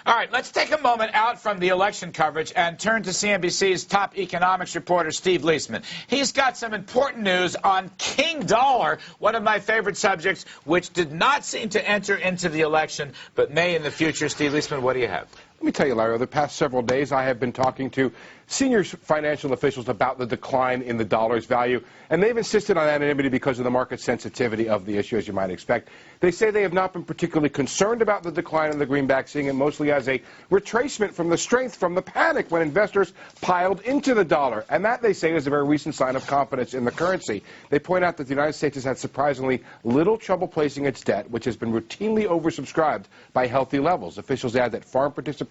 All right, let's take a moment out from the election coverage and turn to CNBC's top economics reporter, Steve Leisman. He's got some important news on King Dollar, one of my favorite subjects, which did not seem to enter into the election, but may in the future. Steve Leisman, what do you have? Let me tell you, Larry, over the past several days, I have been talking to senior financial officials about the decline in the dollar's value, and they've insisted on anonymity because of the market sensitivity of the issue, as you might expect. They say they have not been particularly concerned about the decline in the greenback, seeing it mostly as a retracement from the strength from the panic when investors piled into the dollar. And that, they say, is a very recent sign of confidence in the currency. They point out that the United States has had surprisingly little trouble placing its debt, which has been routinely oversubscribed by healthy levels. Officials add that foreign participation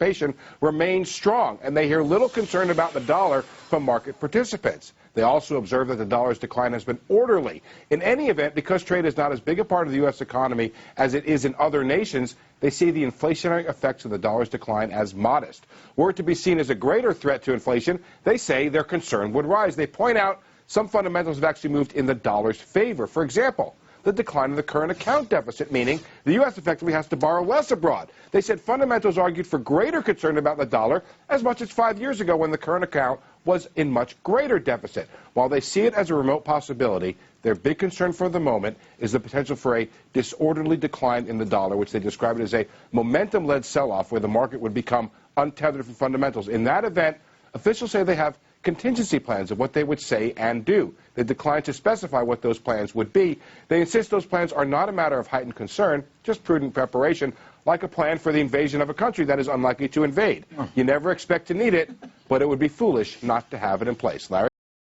remains strong, and they hear little concern about the dollar from market participants. They also observe that the dollar's decline has been orderly. In any event, because trade is not as big a part of the U.S. economy as it is in other nations, they see the inflationary effects of the dollar's decline as modest. Were it to be seen as a greater threat to inflation, they say their concern would rise. They point out some fundamentals have actually moved in the dollar's favor. For example, the decline of the current account deficit, meaning the U.S. effectively has to borrow less abroad. They said fundamentals argued for greater concern about the dollar as much as 5 years ago when the current account was in much greater deficit. While they see it as a remote possibility, their big concern for the moment is the potential for a disorderly decline in the dollar, which they describe it as a momentum-led sell-off where the market would become untethered from fundamentals. In that event, officials say they have contingency plans of what they would say and do. They decline to specify what those plans would be. They insist those plans are not a matter of heightened concern, just prudent preparation, like a plan for the invasion of a country that is unlikely to invade. You never expect to need it, but it would be foolish not to have it in place. Larry?